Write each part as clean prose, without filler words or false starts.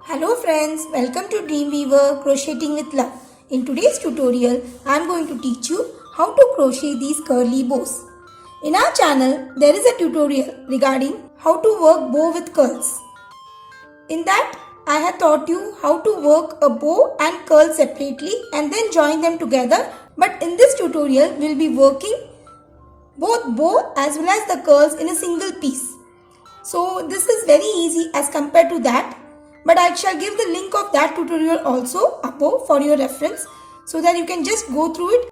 Hello friends, welcome to Dreamweaver Crocheting with Love. In today's tutorial, I am going to teach you how to crochet these curly bows. In our channel, there is a tutorial regarding how to work bow with curls. In that, I have taught you how to work a bow and curl separately and then join them together. But in this tutorial, we will be working both bow as well as the curls in a single piece. So this is very easy as compared to that. But I shall give the link of that tutorial also above for your reference so that you can just go through it.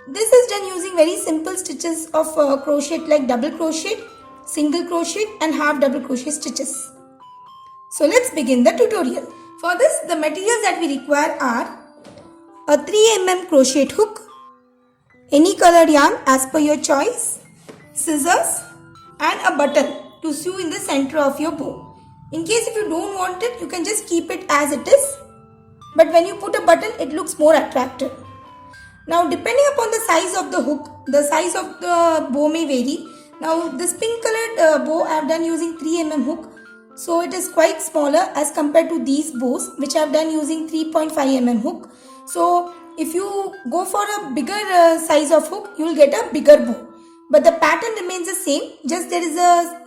This is done using very simple stitches of crochet like double crochet, single crochet and half double crochet stitches. So let's begin the tutorial. For this, the materials that we require are a 3 mm crochet hook, any colored yarn as per your choice, scissors and a button to sew in the center of your bow. In case if you don't want it, you can just keep it as it is. But when you put a button, it looks more attractive. Now depending upon the size of the hook, the size of the bow may vary. Now this pink colored bow I have done using 3 mm hook. So it is quite smaller as compared to these bows which I have done using 3.5 mm hook. So if you go for a bigger size of hook, you will get a bigger bow. But the pattern remains the same, just there is a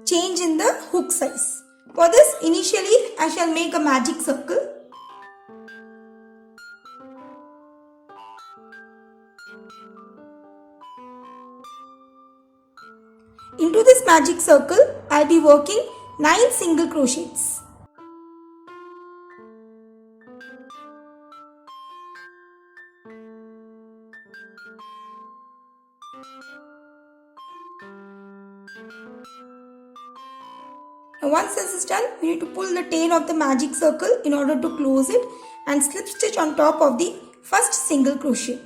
change in the hook size. For this, initially I shall make a magic circle. Into this magic circle, I will be working 9 single crochets. Now once this is done, we need to pull the tail of the magic circle in order to close it and slip stitch on top of the first single crochet.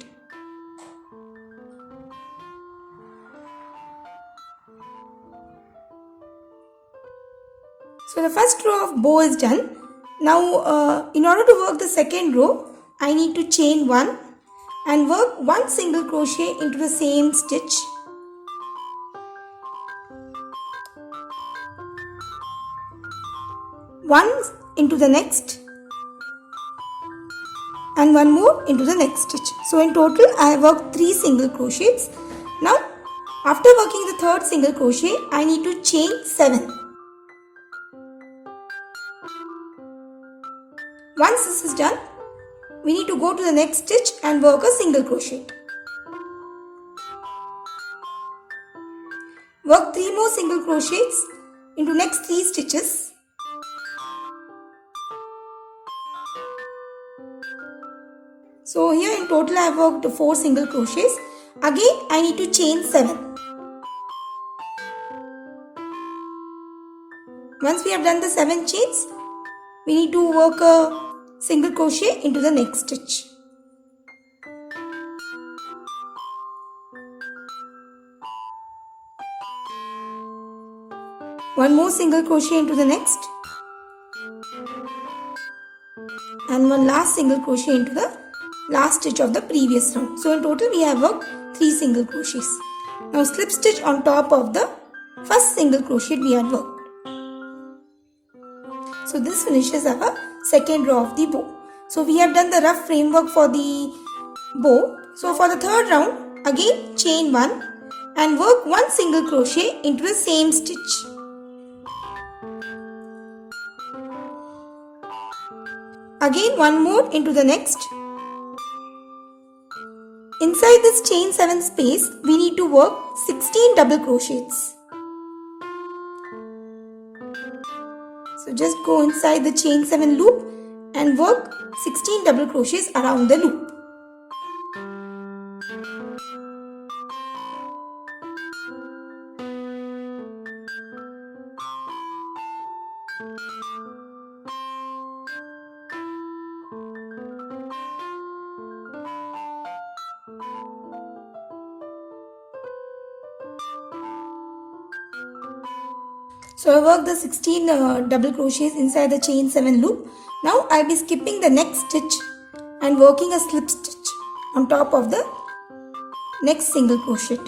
So the first row of bow is done. Now in order to work the second row, I need to chain 1 and work 1 single crochet into the same stitch. One into the next and one more into the next stitch. So in total I have worked 3 single crochets. Now after working the third single crochet, I need to chain 7. Once this is done, we need to go to the next stitch and work a single crochet. Work 3 more single crochets into next 3 stitches. So here in total I have worked 4 single crochets. Again I need to chain 7. Once we have done the 7 chains, we need to work a single crochet into the next stitch. One more single crochet into the next and one last single crochet into the last stitch of the previous round. So in total we have worked 3 single crochets. Now slip stitch on top of the first single crochet we had worked. So this finishes our second row of the bow. So we have done the rough framework for the bow. So for the third round, again chain 1 and work 1 single crochet into the same stitch. Again one more into the next. Inside this chain 7 space, we need to work 16 double crochets. So just go inside the chain 7 loop and work 16 double crochets around the loop. So I worked the 16 double crochets inside the chain 7 loop. Now I will be skipping the next stitch and working a slip stitch on top of the next single crochet.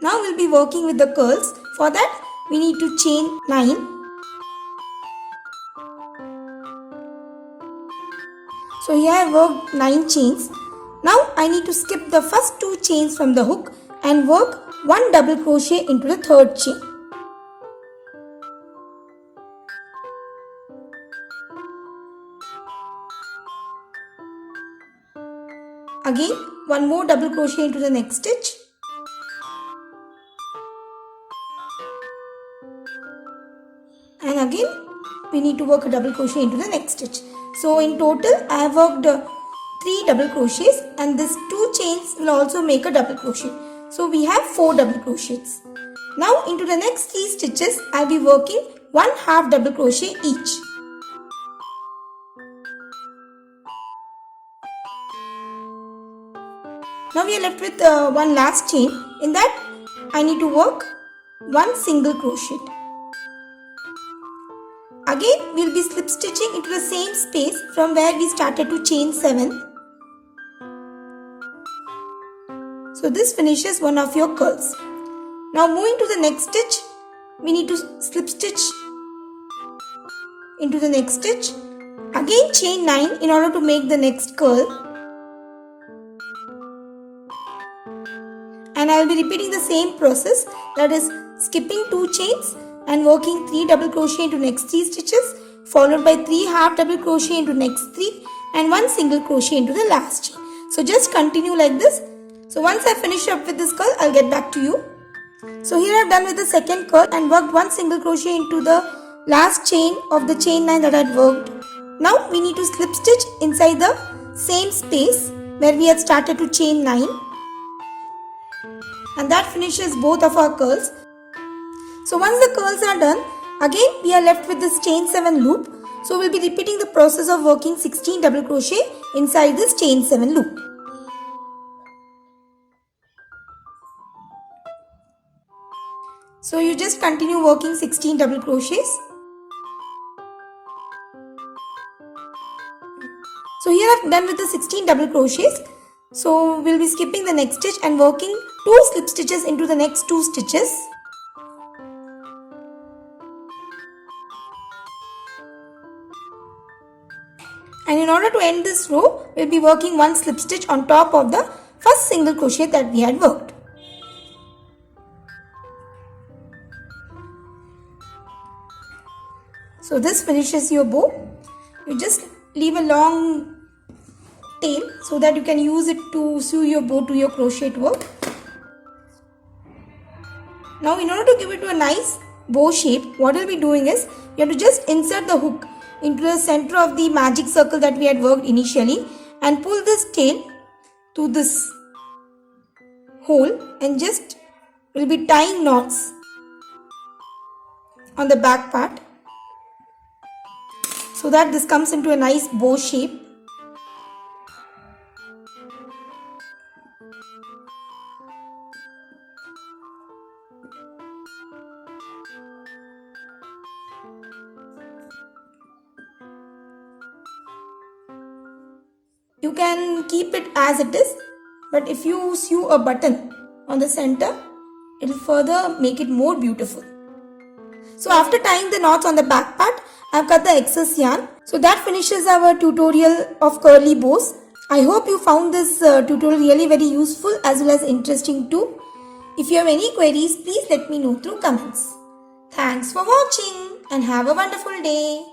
Now we'll be working with the curls. For that we need to chain 9 So here I have worked 9 chains. Now I need to skip the first 2 chains from the hook and work 1 double crochet into the third chain. Again 1 more double crochet into the next stitch. And again we need to work a double crochet into the next stitch. So in total I have worked 3 double crochets, and these 2 chains will also make a double crochet. So we have 4 double crochets. Now into the next 3 stitches I will be working 1 half double crochet each. Now we are left with one last chain. In that I need to work 1 single crochet. Again we will be slip stitching into the same space from where we started to chain 7. So this finishes one of your curls. Now moving to the next stitch, we need to slip stitch into the next stitch. Again chain 9 in order to make the next curl. And I will be repeating the same process, that is skipping 2 chains and working 3 double crochet into next 3 stitches, followed by 3 half double crochet into next 3 and 1 single crochet into the last chain. So just continue like this. So once I finish up with this curl, I'll get back to you. So here I've done with the second curl and worked 1 single crochet into the last chain of the chain 9 that I had worked. Now we need to slip stitch inside the same space where we had started to chain 9. And that finishes both of our curls. So once the curls are done, again we are left with this chain 7 loop. So we'll be repeating the process of working 16 double crochet inside this chain 7 loop. So you just continue working 16 double crochets. So here I've done with the 16 double crochets. So we'll be skipping the next stitch and working 2 slip stitches into the next 2 stitches. And in order to end this row, we'll be working 1 slip stitch on top of the first single crochet that we had worked. So this finishes your bow. You just leave a long tail so that you can use it to sew your bow to your crochet work. Now in order to give it to a nice bow shape, what we'll be doing is, you have to just insert the hook into the center of the magic circle that we had worked initially and pull this tail to this hole, and just will be tying knots on the back part so that this comes into a nice bow shape. You can keep it as it is, but if you sew a button on the center, it will further make it more beautiful. So after tying the knots on the back part, I have cut the excess yarn. So that finishes our tutorial of curly bows. I hope you found this tutorial really very useful as well as interesting too. If you have any queries, please let me know through comments. Thanks for watching and have a wonderful day.